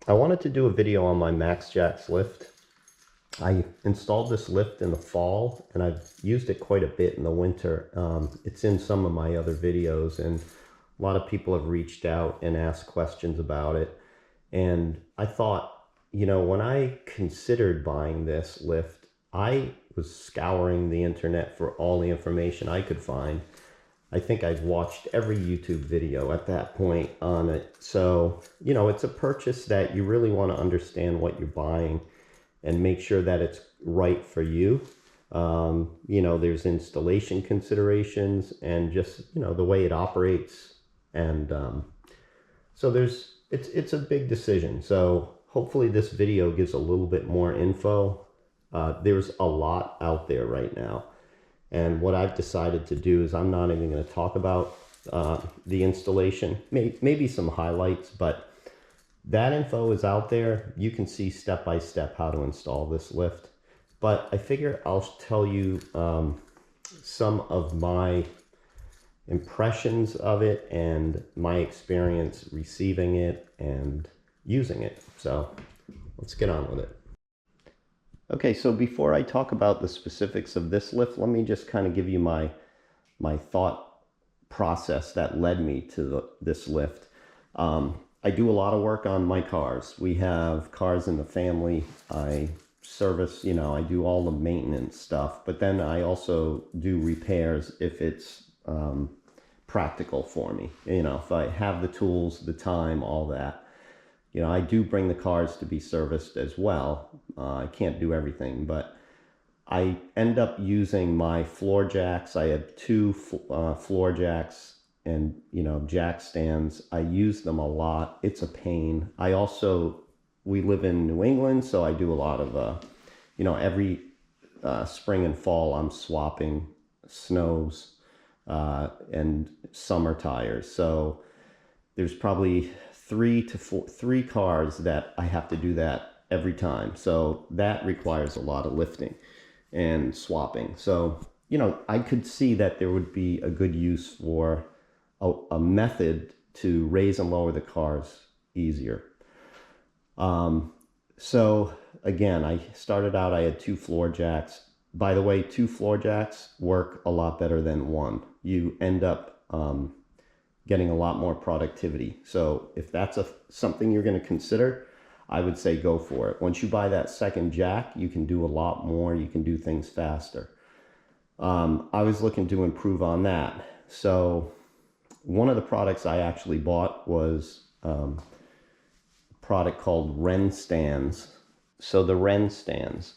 I wanted to do a video on my MaxJax lift. I installed this lift in the fall and I've used it quite a bit in the winter. It's in some of my other videos and a lot of people have reached out and asked questions about it. And I thought, you know, when I considered buying this lift, I was scouring the internet for all the information I could find. I think I've watched every YouTube video at that point on it. So, you know, it's a purchase that you really want to understand what you're buying and make sure that it's right for you. You know, there's installation considerations and just, you know, the way it operates. And so it's a big decision. So hopefully this video gives a little bit more info. There's a lot out there right now. And what I've decided to do is I'm not even going to talk about the installation, maybe some highlights, but that info is out there. You can see step by step how to install this lift. But I figure I'll tell you some of my impressions of it and my experience receiving it and using it. So let's get on with it. Okay, so before I talk about the specifics of this lift, let me just kind of give you my thought process that led me to this lift. I do a lot of work on my cars. We have cars in the family. I service, you know, I do all the maintenance stuff, but then I also do repairs if it's practical for me. You know, if I have the tools, the time, all that. You know, I do bring the cars to be serviced as well. I can't do everything, but I end up using my floor jacks. I have two floor jacks and, you know, jack stands. I use them a lot. It's a pain. We live in New England, so I do a lot of, you know, every spring and fall I'm swapping snows and summer tires. So there's probably three cars that I have to do that every time. So that requires a lot of lifting and swapping. So, you know, I could see that there would be a good use for a method to raise and lower the cars easier. So again, I started out, I had two floor jacks. By the way, two floor jacks work a lot better than one. You end up getting a lot more productivity. So if that's something you're going to consider, I would say go for it. Once you buy that second jack, you can do a lot more. You can do things faster. I was looking to improve on that. So one of the products I actually bought was a product called Ren Stands. So the Ren Stands.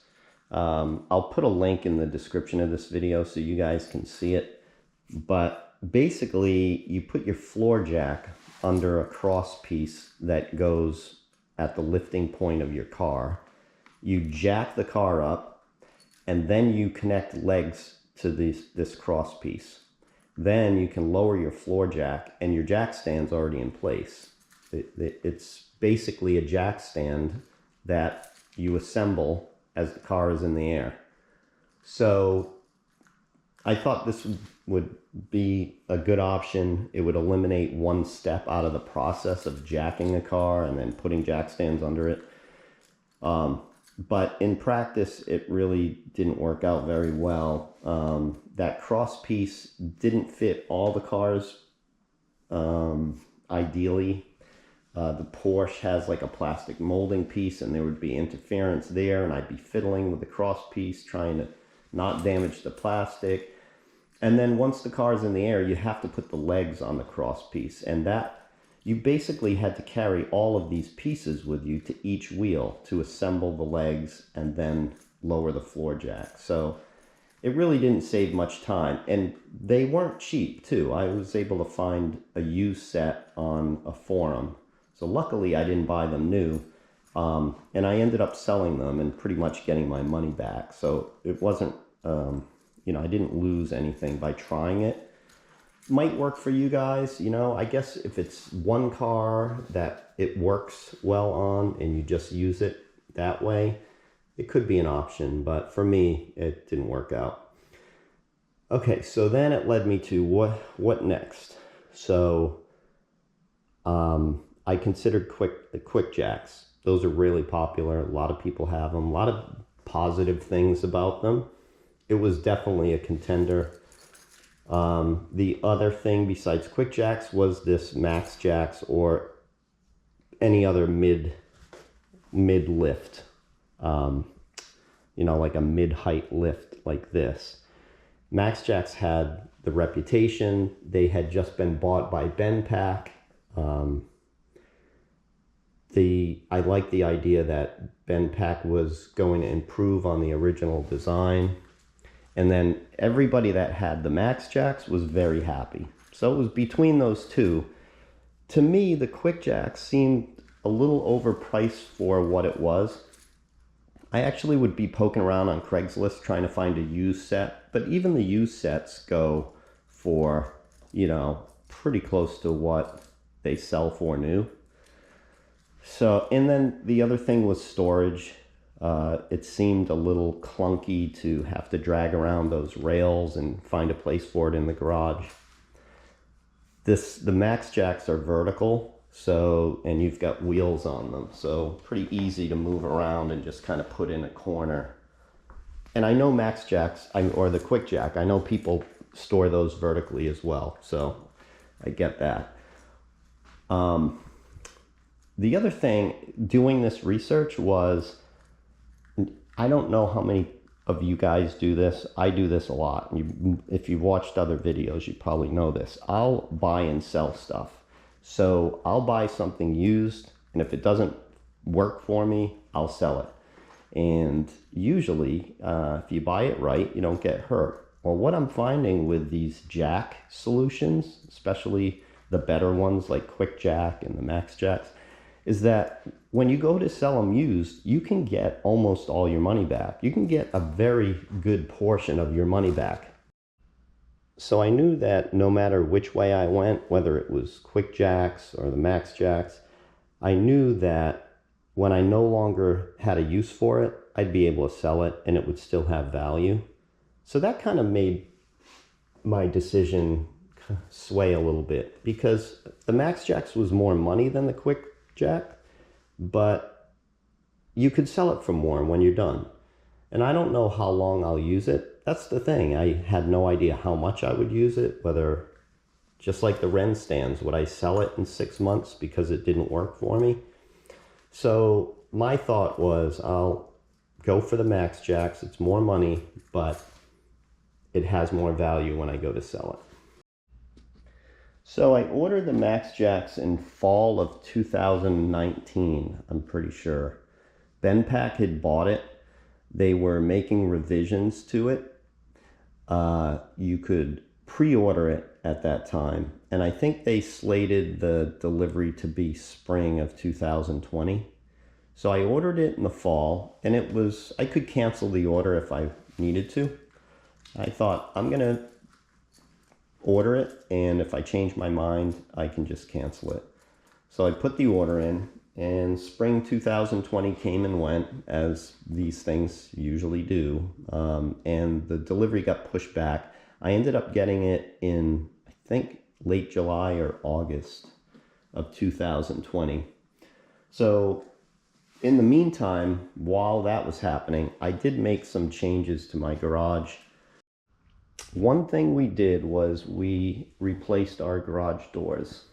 I'll put a link in the description of this video so you guys can see it. But basically, you put your floor jack under a cross piece that goes at the lifting point of your car. You jack the car up, and then you connect legs to this cross piece. Then you can lower your floor jack, and your jack stand's already in place. It's basically a jack stand that you assemble as the car is in the air. So I thought this would be a good option. It would eliminate one step out of the process of jacking a car and then putting jack stands under it. But in practice, it really didn't work out very well. That cross piece didn't fit all the cars ideally. The Porsche has like a plastic molding piece and there would be interference there, and I'd be fiddling with the cross piece trying to not damage the plastic. And then once the car is in the air, you have to put the legs on the cross piece, and that you basically had to carry all of these pieces with you to each wheel to assemble the legs and then lower the floor jack. So it really didn't save much time, and they weren't cheap too. I was able to find a used set on a forum. So luckily I didn't buy them new, and I ended up selling them and pretty much getting my money back. So it wasn't, you know, I didn't lose anything by trying it. Might work for you guys, you know. I guess if it's one car that it works well on and you just use it that way, it could be an option. But for me, it didn't work out. Okay, so then it led me to what next? So I considered quick jacks. Those are really popular. A lot of people have them. A lot of positive things about them. It was definitely a contender. The other thing besides QuickJax was this MaxJax or any other mid lift. You know, like a mid-height lift like this. MaxJax had the reputation. They had just been bought by BenPack. I like the idea that BenPack was going to improve on the original design. And then everybody that had the MaxJax was very happy. So it was between those two. To me, the QuickJax seemed a little overpriced for what it was. I actually would be poking around on Craigslist trying to find a used set, but even the used sets go for, you know, pretty close to what they sell for new. So, and then the other thing was storage. It seemed a little clunky to have to drag around those rails and find a place for it in the garage. The MaxJax are vertical, so, and you've got wheels on them, so pretty easy to move around and just kind of put in a corner. And I know MaxJax, or the QuickJack, I know people store those vertically as well, so I get that. The other thing, doing this research was, I don't know how many of you guys do this. I do this a lot. If you've watched other videos, you probably know this. I'll buy and sell stuff. So I'll buy something used, and if it doesn't work for me, I'll sell it. And usually, if you buy it right, you don't get hurt. Well, what I'm finding with these jack solutions, especially the better ones like QuickJack and the MaxJax, is that when you go to sell them used, you can get almost all your money back. You can get a very good portion of your money back. So I knew that no matter which way I went, whether it was QuickJax or the MaxJax, I knew that when I no longer had a use for it, I'd be able to sell it and it would still have value. So that kind of made my decision sway a little bit, because the MaxJax was more money than the QuickJack, but you could sell it for more when you're done. And I don't know how long I'll use it. That's the thing. I had no idea how much I would use it, whether, just like the Ren Stands, would I sell it in 6 months because it didn't work for me? So my thought was, I'll go for the MaxJax. It's more money, but it has more value when I go to sell it. So I ordered the MaxJax in fall of 2019, I'm pretty sure. BenPack had bought it. They were making revisions to it. You could pre-order it at that time. And I think they slated the delivery to be spring of 2020. So I ordered it in the fall, and it was, I could cancel the order if I needed to. I thought, I'm gonna order it, and if I change my mind, I can just cancel it. So I put the order in, and spring 2020 came and went, as these things usually do, and the delivery got pushed back. I ended up getting it in, I think, late July or August of 2020. So in the meantime, while that was happening, I did make some changes to my garage. One thing we did was we replaced our garage doors.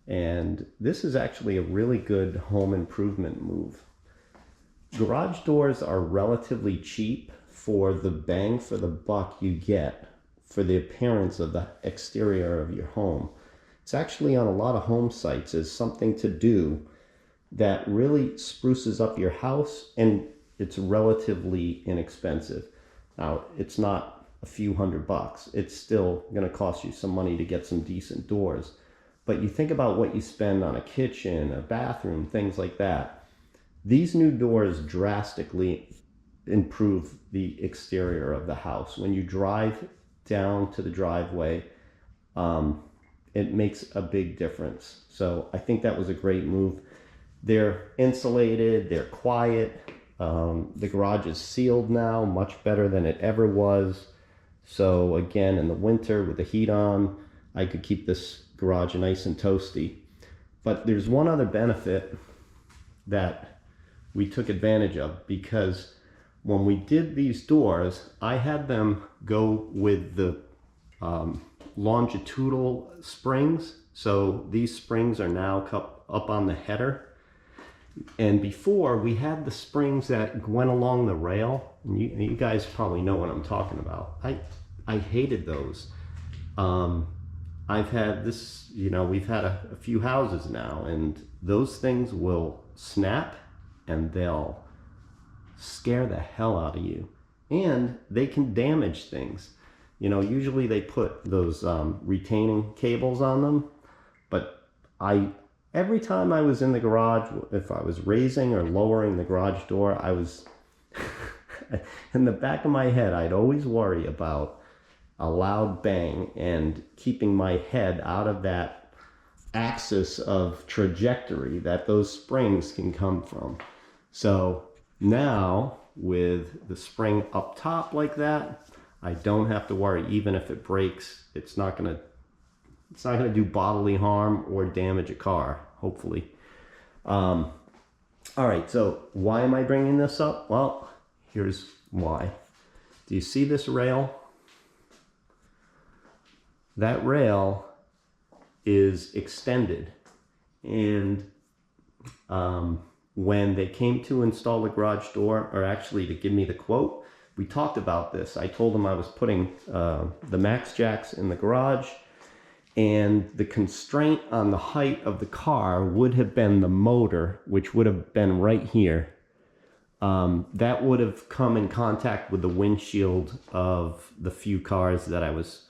And this is actually a really good home improvement move. Garage doors are relatively cheap for the bang for the buck you get for the appearance of the exterior of your home. It's actually on a lot of home sites as something to do that really spruces up your house, and it's relatively inexpensive. Now, it's not a few $100. It's still going to cost you some money to get some decent doors. But you think about what you spend on a kitchen, a bathroom, things like that. These new doors drastically improve the exterior of the house. When you drive down to the driveway, it makes a big difference. So I think that was a great move. They're insulated, they're quiet. The garage is sealed now, much better than it ever was. So again, in the winter with the heat on, I could keep this garage nice and toasty. But there's one other benefit. that we took advantage of, because when we did these doors, I had them go with the longitudinal springs. So these springs are now up on the header. And before, we had the springs that went along the rail. And you guys probably know what I'm talking about. I hated those. I've had this, you know, we've had a few houses now, and those things will snap and they'll scare the hell out of you. And they can damage things. You know, usually they put those retaining cables on them, but every time I was in the garage, if I was raising or lowering the garage door, I was, in the back of my head, I'd always worry about a loud bang and keeping my head out of that axis of trajectory that those springs can come from. So now with the spring up top like that, I don't have to worry. Even if it breaks, it's not gonna do bodily harm or damage a car, hopefully. All right, so why am I bringing this up? Well, here's why. Do you see this rail? That rail is extended, and when they came to install the garage door, or actually to give me the quote, we talked about this. I told them I was putting the MaxJax in the garage, and the constraint on the height of the car would have been the motor, which would have been right here. That would have come in contact with the windshield of the few cars that I was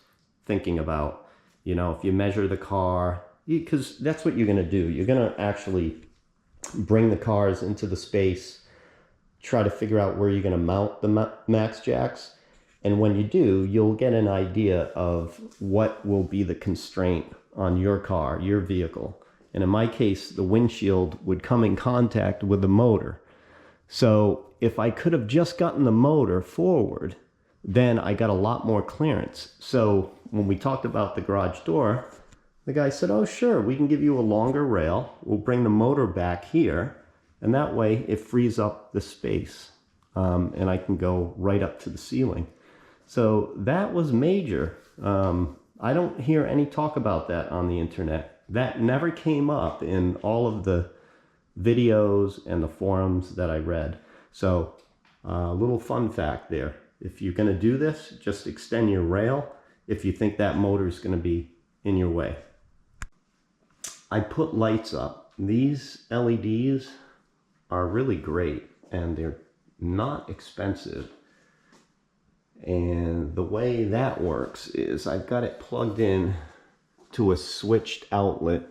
thinking about. You know, if you measure the car, because that's what you're going to do. You're going to actually bring the cars into the space, try to figure out where you're going to mount the MaxJax. And when you do, you'll get an idea of what will be the constraint on your car, your vehicle. And in my case, the windshield would come in contact with the motor. So if I could have just gotten the motor forward, then I got a lot more clearance. So when we talked about the garage door, the guy said, oh, sure, we can give you a longer rail. We'll bring the motor back here, and that way it frees up the space, and I can go right up to the ceiling. So that was major. I don't hear any talk about that on the internet. That never came up in all of the videos and the forums that I read. So a little fun fact there. If you're going to do this, just extend your rail if you think that motor is going to be in your way. I put lights up. These LEDs are really great, and they're not expensive. And the way that works is I've got it plugged in to a switched outlet.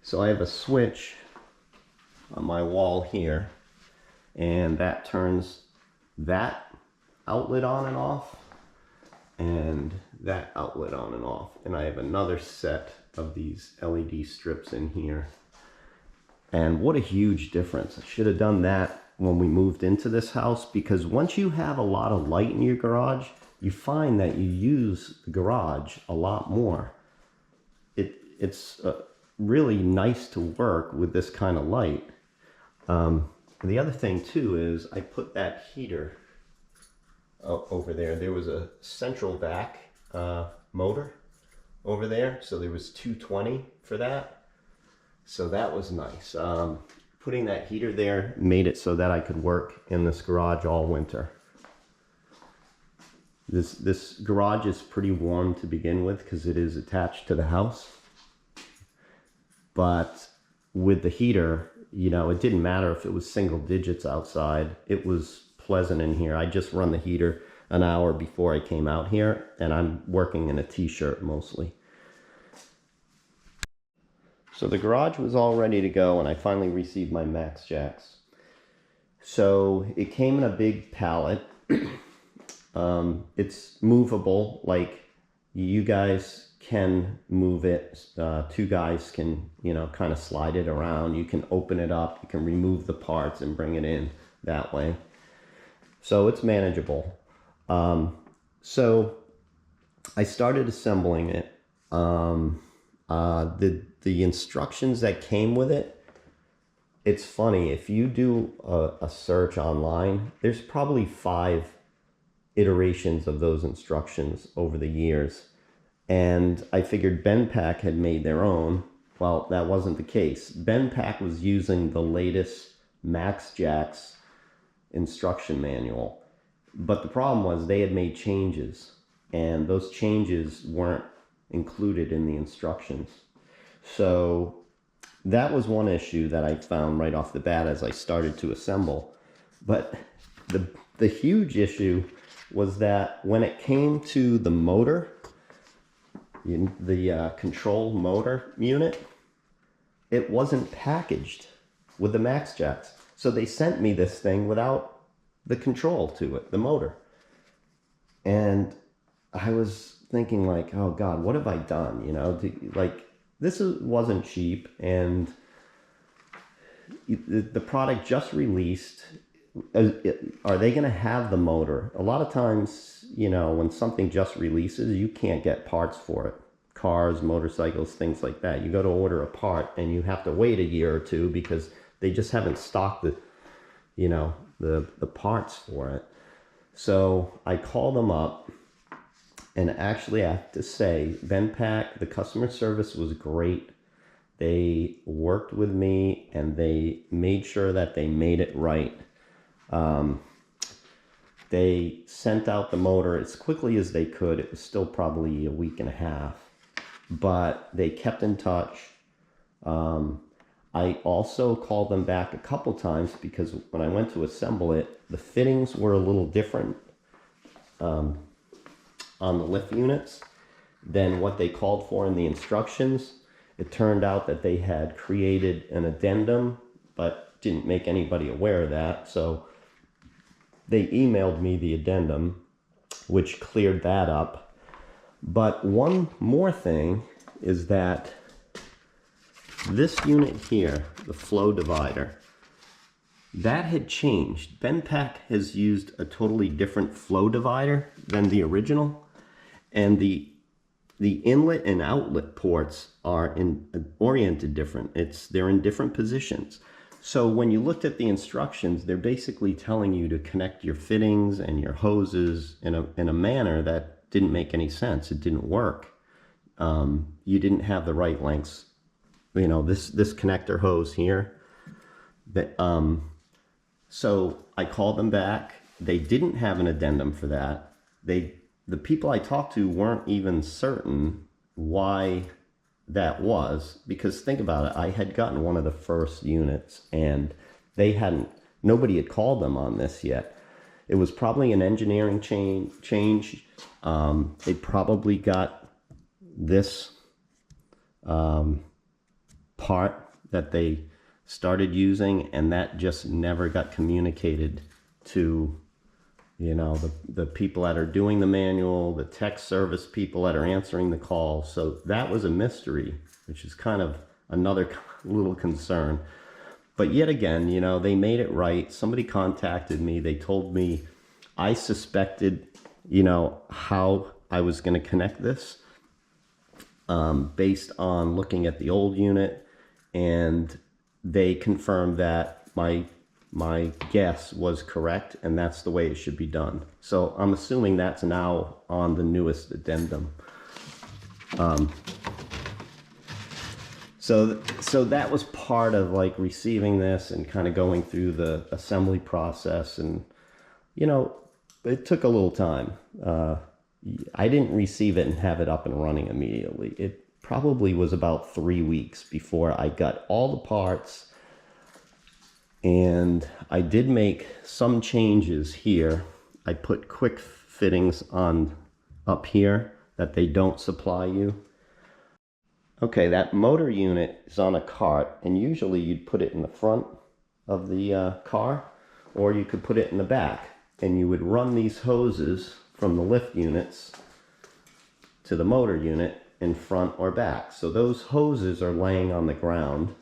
So I have a switch on my wall here, and that turns that outlet on and off, and that outlet on and off. And I have another set of these LED strips in here. And what a huge difference. I should have done that when we moved into this house, because once you have a lot of light in your garage, you find that you use the garage a lot more. It's really nice to work with this kind of light. The other thing too is I put that heater over there. There was a central vac motor over there, so there was 220 for that. So that was nice. Putting that heater there made it so that I could work in this garage all winter. This garage is pretty warm to begin with because it is attached to the house. But with the heater, you know, it didn't matter if it was single digits outside. It was pleasant in here. I just run the heater an hour before I came out here, and I'm working in a t-shirt mostly. So the garage was all ready to go, and I finally received my MaxJax. So it came in a big pallet. It's movable, like you guys can move it. Two guys can, you know, kind of slide it around. You can open it up, you can remove the parts and bring it in that way. So it's manageable. So I started assembling it. The instructions that came with it, it's funny, if you do a search online, there's probably 5 iterations of those instructions over the years. And I figured BenPack had made their own. Well, that wasn't the case. BenPack was using the latest MaxJax instruction manual. But the problem was they had made changes, and those changes weren't included in the instructions. So that was one issue that I found right off the bat as I started to assemble. But the huge issue was that when it came to the motor, the control motor unit, it wasn't packaged with the MaxJax. So they sent me this thing without the control to it, the motor. And I was thinking like, oh God, what have I done? You know, like this wasn't cheap, and the product just released. Are they going to have the motor? A lot of times, you know, when something just releases, you can't get parts for it. Cars, motorcycles, things like that. You go to order a part and you have to wait a year or two because they just haven't stocked the, you know, the parts for it. So I called them up, and actually I have to say, BenPack, the customer service was great. They worked with me and they made sure that they made it right. They sent out the motor as quickly as they could. It was still probably a week and a half, but they kept in touch. I also called them back a couple times because when I went to assemble it, the fittings were a little different on the lift units than what they called for in the instructions. It turned out that they had created an addendum, but didn't make anybody aware of that. So they emailed me the addendum, which cleared that up. But one more thing is that this unit here, the flow divider, that had changed. BenPack has used a totally different flow divider than the original, and the inlet and outlet ports are oriented different. They're in different positions. So when you looked at the instructions, they're basically telling you to connect your fittings and your hoses in a manner that didn't make any sense. It didn't work. You didn't have the right lengths. You know, this connector hose here. So I called them back. They didn't have an addendum for that. The people I talked to weren't even certain why that was, because think about it, I had gotten one of the first units and nobody had called them on this yet. It was probably an engineering change. They probably got this part that they started using, and that just never got communicated to, you know, the people that are doing the manual, the tech service people that are answering the call. So that was a mystery, which is kind of another little concern. But yet again, you know, they made it right. Somebody contacted me. They told me I suspected, you know, how I was going to connect this based on looking at the old unit, and they confirmed that my guess was correct, and that's the way it should be done. So I'm assuming that's now on the newest addendum. So that was part of like receiving this and kind of going through the assembly process, and you know, it took a little time. I didn't receive it and have it up and running immediately. It probably was about 3 weeks before I got all the parts. And I did make some changes here. I put quick fittings on up here that they don't supply you. Okay, that motor unit is on a cart, and usually you'd put it in the front of the car, or you could put it in the back, and you would run these hoses from the lift units to the motor unit in front or back. So those hoses are laying on the ground,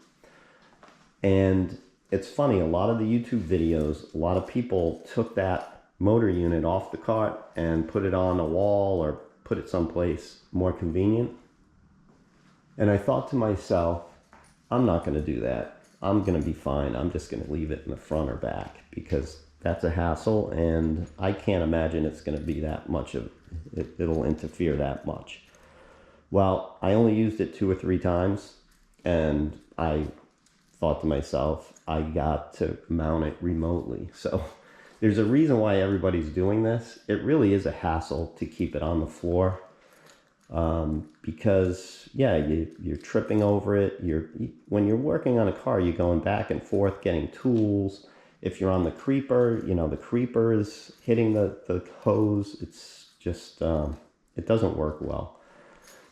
and it's funny, a lot of the YouTube videos, a lot of people took that motor unit off the cart and put it on a wall or put it someplace more convenient. And I thought to myself, I'm not going to do that. I'm going to be fine. I'm just going to leave it in the front or back because that's a hassle, and I can't imagine it's going to be that much of it. It'll interfere that much. Well, I only used it 2 or 3 times, and I thought to myself, I got to mount it remotely. So there's a reason why everybody's doing this. It really is a hassle to keep it on the floor. Because yeah, you're tripping over it. When you're working on a car, you're going back and forth getting tools. If you're on the creeper, you know, the creeper is hitting the hose. It's just, it doesn't work well.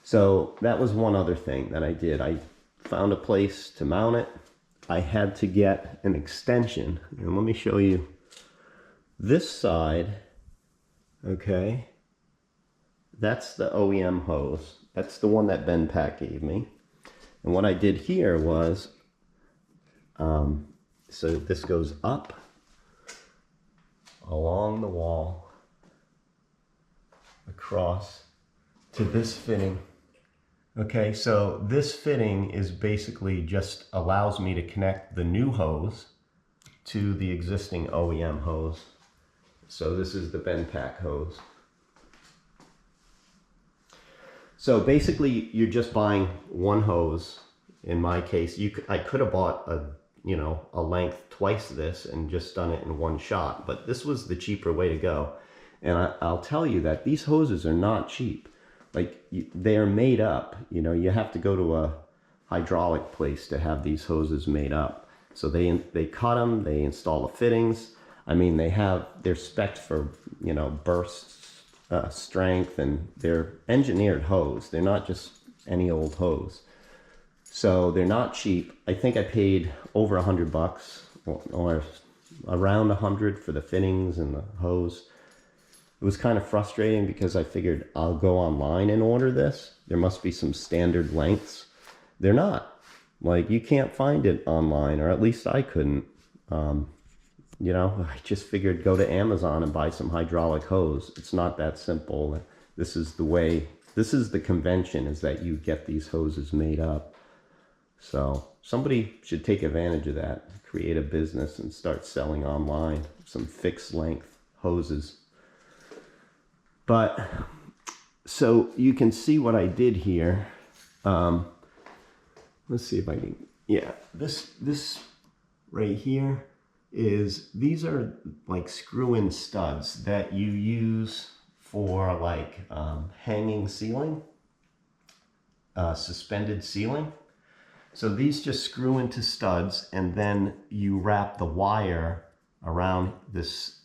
So that was one other thing that I did. I found a place to mount it. I had to get an extension, and let me show you this side. Okay. That's the OEM hose. That's the one that Ben Pack gave me. And what I did here was, so this goes up along the wall, across to this fitting. Okay, so this fitting is basically just allows me to connect the new hose to the existing OEM hose. So this is the Ben Pack hose. So basically, you're just buying one hose. In my case, I could have bought a length twice this and just done it in one shot, but this was the cheaper way to go. And I'll tell you that these hoses are not cheap. Like, they are made up. You know, you have to go to a hydraulic place to have these hoses made up. So they cut them, they install the fittings. I mean, they're spec'd for, you know, bursts. Strength, and they're engineered hose. They're not just any old hose. So they're not cheap. I think I paid over $100 or around 100 for the fittings and the hose. It was kind of frustrating because I figured I'll go online and order this. There must be some standard lengths. They're not. Like, you can't find it online, or at least I couldn't. You know, I just figured go to Amazon and buy some hydraulic hose. It's not that simple. This is the way, this is the convention, is that you get these hoses made up. So somebody should take advantage of that, create a business and start selling online some fixed length hoses. But so you can see what I did here. Let's see if I can, yeah, this right here is, these are like screw-in studs that you use for like hanging ceiling, suspended ceiling. So these just screw into studs, and then you wrap the wire around this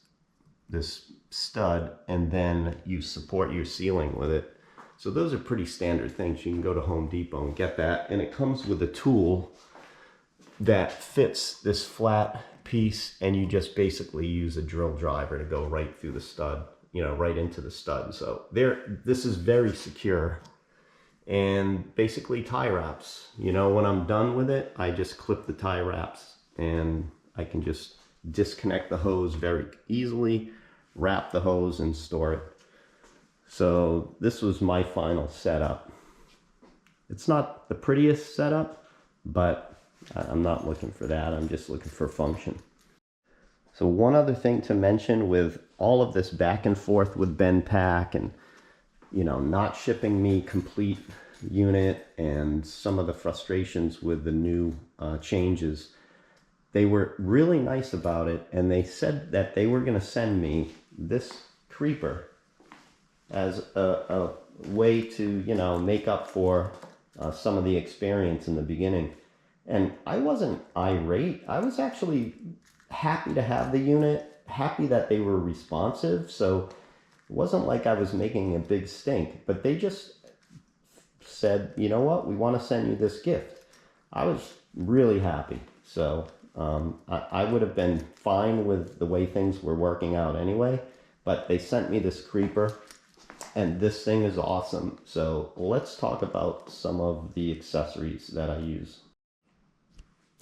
stud, and then you support your ceiling with it. So those are pretty standard things. You can go to Home Depot and get that, and it comes with a tool that fits this flat piece, and you just basically use a drill driver to go right through the stud, you know, right into the stud. So this is very secure. And basically tie wraps, you know, when I'm done with it, I just clip the tie wraps, and I can just disconnect the hose very easily, wrap the hose and store it. So this was my final setup. It's not the prettiest setup, but I'm not looking for that. I'm just looking for function. So one other thing to mention with all of this back and forth with Ben Pack, and, you know, not shipping me complete unit, and some of the frustrations with the new changes, they were really nice about it, and they said that they were going to send me this creeper as a way to, you know, make up for some of the experience in the beginning. And I wasn't irate. I was actually happy to have the unit, happy that they were responsive. So it wasn't like I was making a big stink, but they just said, you know what, we want to send you this gift. I was really happy. So I would have been fine with the way things were working out anyway, but they sent me this creeper, and this thing is awesome. So let's talk about some of the accessories that I use.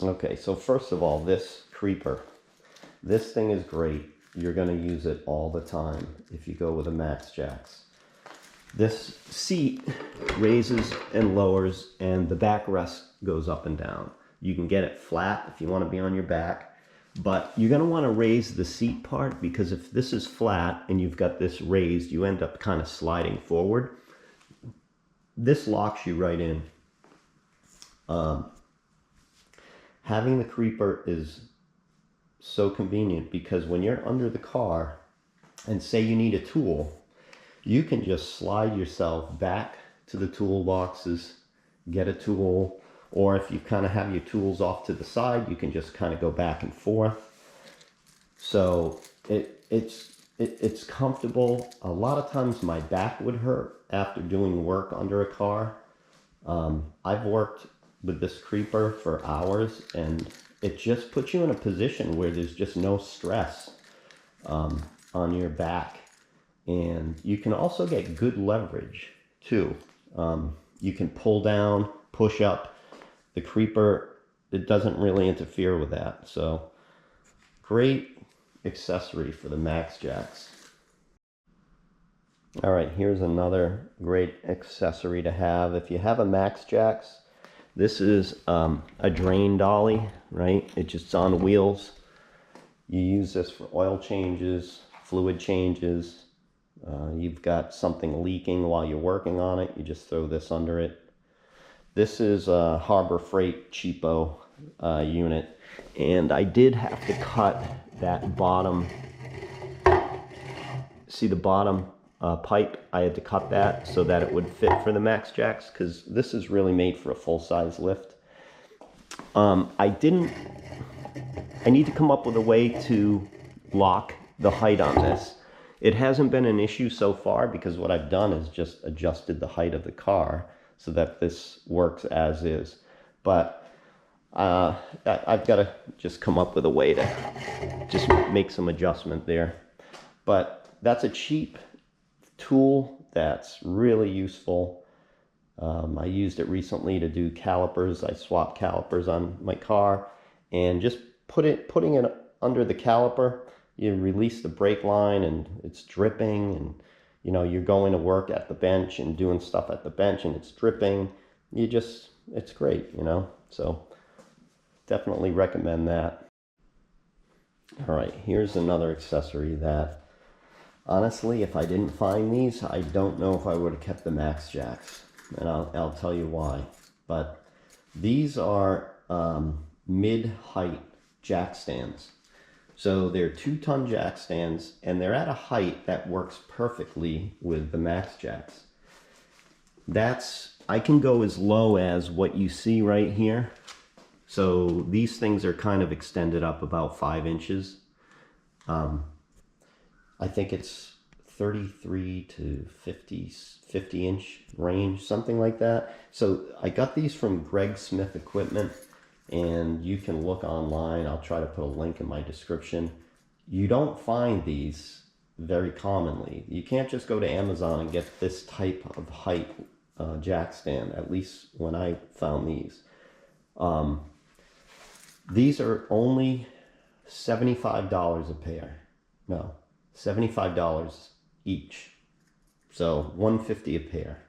Okay, so first of all, this creeper. This thing is great. You're going to use it all the time if you go with a MaxJax. This seat raises and lowers, and the backrest goes up and down. You can get it flat if you want to be on your back, but you're going to want to raise the seat part, because if this is flat and you've got this raised, you end up kind of sliding forward. This locks you right in. Having the creeper is so convenient, because when you're under the car and say you need a tool, you can just slide yourself back to the toolboxes, get a tool, or if you kind of have your tools off to the side, you can just kind of go back and forth. So it's comfortable. A lot of times my back would hurt after doing work under a car. I've worked with this creeper for hours, and it just puts you in a position where there's just no stress on your back. And you can also get good leverage too. You can pull down, push up. The creeper, it doesn't really interfere with that. So great accessory for the MaxJax. All right, here's another great accessory to have. If you have a MaxJax, this is a drain dolly, right? It's just on wheels. You use this for oil changes, fluid changes. You've got something leaking while you're working on it, you just throw this under it. This is a Harbor Freight cheapo unit, and I did have to cut that bottom, see the bottom pipe? I had to cut that so that it would fit for the MaxJax, because this is really made for a full-size lift. I need to come up with a way to lock the height on this. It hasn't been an issue so far, because what I've done is just adjusted the height of the car so that this works as is. But I've got to just come up with a way to just make some adjustment there. But that's a cheap tool that's really useful. I used it recently to do calipers. I swapped calipers on my car, and just putting it under the caliper, you release the brake line and it's dripping, and you know, you're going to work at the bench and doing stuff at the bench and it's dripping. It's great, you know, so definitely recommend that. All right, here's another accessory that, honestly, if I didn't find these, I don't know if I would have kept the MaxJax, and I'll tell you why. But these are mid-height jack stands. So they're 2-ton jack stands, and they're at a height that works perfectly with the MaxJax. I can go as low as what you see right here. So these things are kind of extended up about 5 inches. I think it's 33 to 50 inch range, something like that. So I got these from Greg Smith Equipment, and you can look online. I'll try to put a link in my description. You don't find these very commonly. You can't just go to Amazon and get this type of height jack stand, at least when I found these. These are only $75 a pair. No, $75 each. So $150 a pair.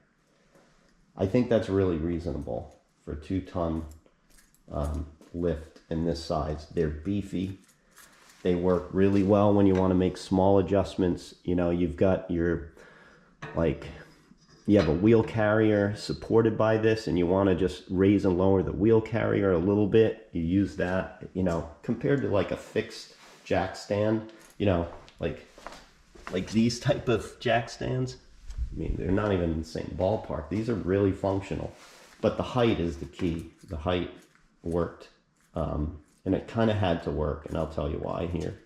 I think that's really reasonable for a 2-ton lift in this size. They're beefy. They work really well when you want to make small adjustments. You know, you've got your, you have a wheel carrier supported by this, and you want to just raise and lower the wheel carrier a little bit. You use that, you know, compared to like a fixed jack stand, you know, like these type of jack stands. I mean, they're not even in the same ballpark. These are really functional, but the height is the key. The height worked, and it kind of had to work, and I'll tell you why here.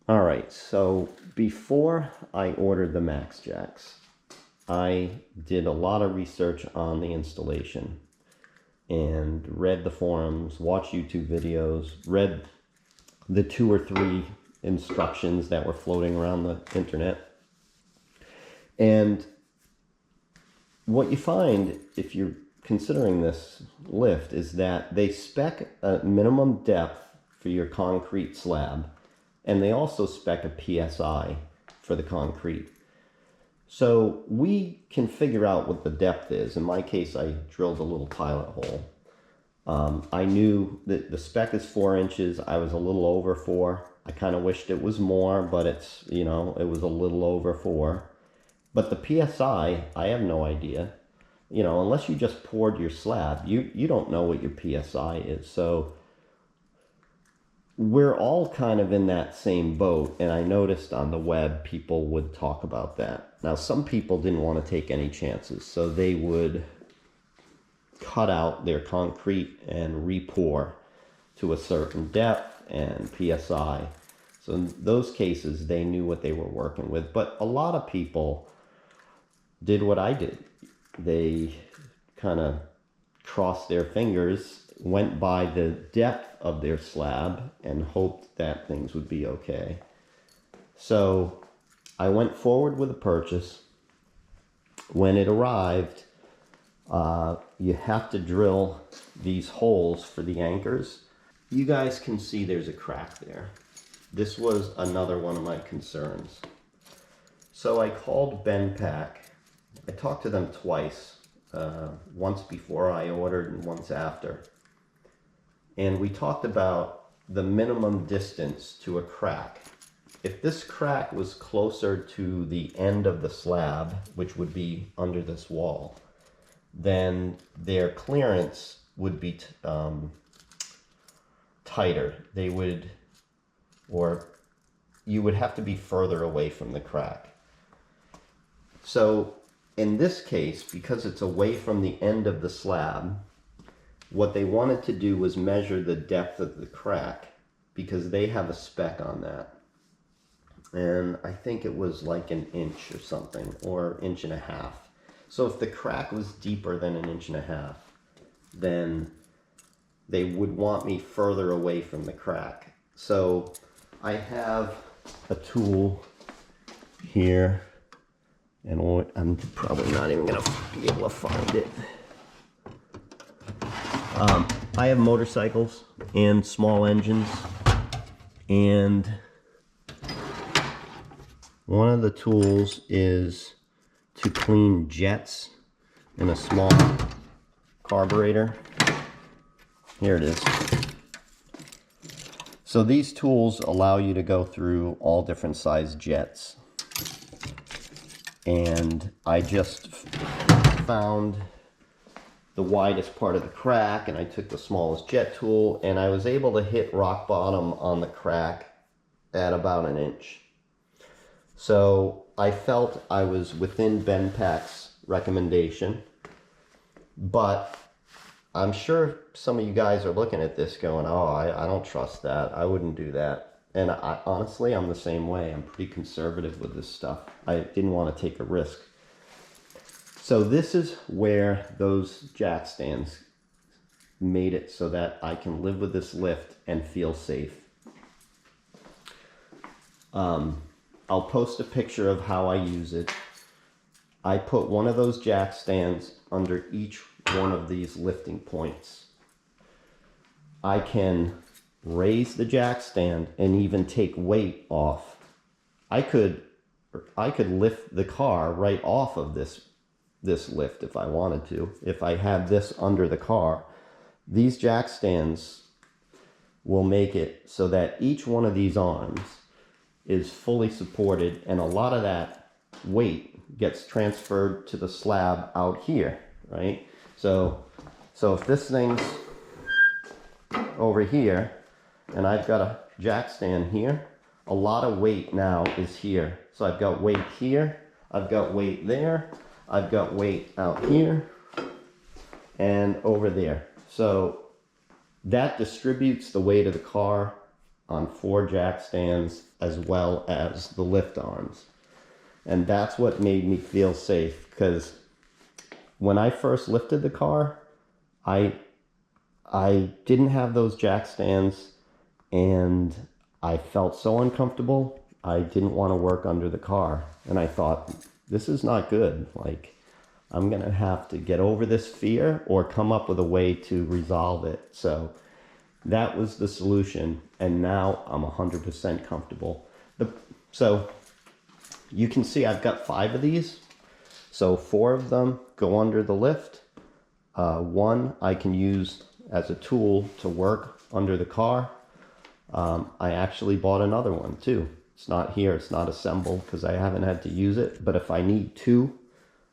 All right, so before I ordered the MaxJax, I did a lot of research on the installation and read the forums, watched YouTube videos, read the 2 or 3 instructions that were floating around the internet. And what you find if you're considering this lift is that they spec a minimum depth for your concrete slab, and they also spec a PSI for the concrete. So we can figure out what the depth is. In my case, I drilled a little pilot hole. I knew that the spec is 4 inches. I was a little over 4. I kind of wished it was more, but it's, you know, it was a little over 4. But the PSI, I have no idea. You know, unless you just poured your slab, you don't know what your PSI is. So we're all kind of in that same boat. And I noticed on the web, people would talk about that. Now, some people didn't want to take any chances. So they would cut out their concrete and re-pour to a certain depth and PSI. So in those cases, they knew what they were working with. But a lot of people did what I did. They kind of crossed their fingers, went by the depth of their slab, and hoped that things would be okay. So I went forward with a purchase. When it arrived, you have to drill these holes for the anchors. You guys can see there's a crack there. This was another one of my concerns. So I called Benpack. I talked to them twice, once before I ordered and once after. And we talked about the minimum distance to a crack. If this crack was closer to the end of the slab, which would be under this wall, then their clearance would be tighter. They would, or you would have to be further away from the crack. So in this case, because it's away from the end of the slab, what they wanted to do was measure the depth of the crack, because they have a spec on that. And I think it was like 1 inch or something, or 1.5 inches. So if the crack was deeper than 1.5 inches, then they would want me further away from the crack. So I have a tool here, and I'm probably not even gonna be able to find it. I have motorcycles and small engines, and one of the tools is to clean jets in a small carburetor. Here it is. So these tools allow you to go through all different size jets. And I just found the widest part of the crack, and I took the smallest jet tool, and I was able to hit rock bottom on the crack at about 1 inch. So I felt I was within Benpack's recommendation, but I'm sure some of you guys are looking at this going, oh, I don't trust that. I wouldn't do that. And honestly, I'm the same way. I'm pretty conservative with this stuff. I didn't want to take a risk. So this is where those jack stands made it so that I can live with this lift and feel safe. I'll post a picture of how I use it. I put one of those jack stands under each one of these lifting points. I can raise the jack stand and even take weight off. I could lift the car right off of this lift if I wanted to. If I had this under the car, these jack stands will make it so that each one of these arms is fully supported, and a lot of that weight gets transferred to the slab out here, right? So if this thing's over here and I've got a jack stand here, a lot of weight now is here. So I've got weight here, I've got weight there, I've got weight out here and over there. So that distributes the weight of the car on 4 jack stands as well as the lift arms. And that's what made me feel safe, because when I first lifted the car, I didn't have those jack stands, and I felt so uncomfortable. I didn't want to work under the car, and I thought, this is not good. Like, I'm gonna have to get over this fear or come up with a way to resolve it. So that was the solution, and now I'm 100% comfortable. So you can see I've got 5 of these. So 4 of them go under the lift. 1 I can use as a tool to work under the car. I actually bought another one too. It's not here, it's not assembled because I haven't had to use it, but if I need two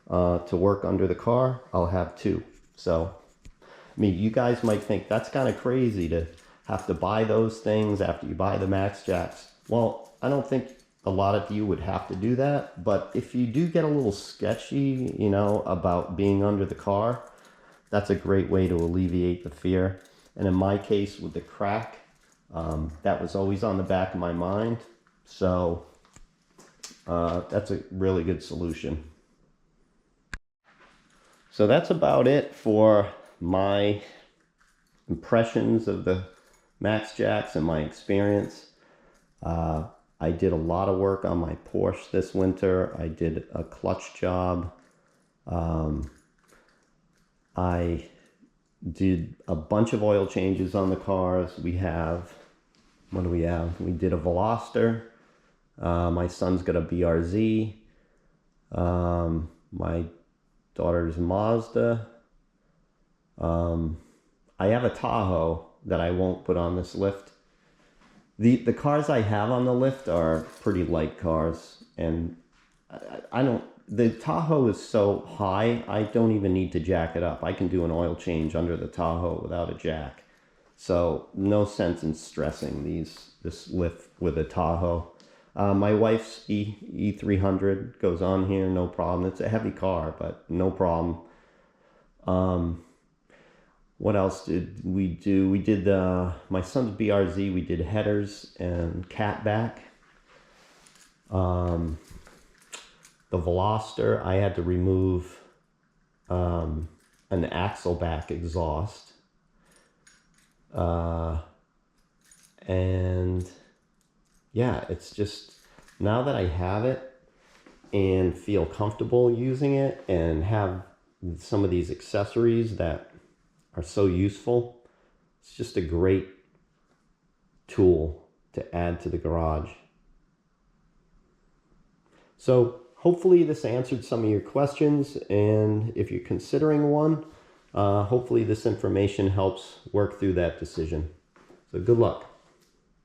to work under the car, I'll have two. So, I mean, you guys might think that's kind of crazy to have to buy those things after you buy the MaxJax. Well, I don't think a lot of you would have to do that, but if you do get a little sketchy, you know, about being under the car, that's a great way to alleviate the fear. And in my case with the crack, that was always on the back of my mind. So that's a really good solution. So that's about it for my impressions of the MaxJax and my experience. I did a lot of work on my Porsche this winter. I did a clutch job. I did a bunch of oil changes on the cars. We have, what do we have? We did a Veloster. My son's got a BRZ. My daughter's Mazda. I have a Tahoe that I won't put on this lift. The cars I have on the lift are pretty light cars, and I don't, the Tahoe is so high, I don't even need to jack it up. I can do an oil change under the Tahoe without a jack. So no sense in stressing this lift with a Tahoe. My wife's E300 goes on here, no problem. It's a heavy car, but no problem. What else did we do? We did my son's BRZ. We did headers and catback. The Veloster, I had to remove an axle back exhaust. And yeah, it's just, now that I have it and feel comfortable using it and have some of these accessories that are so useful, it's just a great tool to add to the garage. So hopefully this answered some of your questions, and if you're considering one, hopefully this information helps work through that decision. So good luck.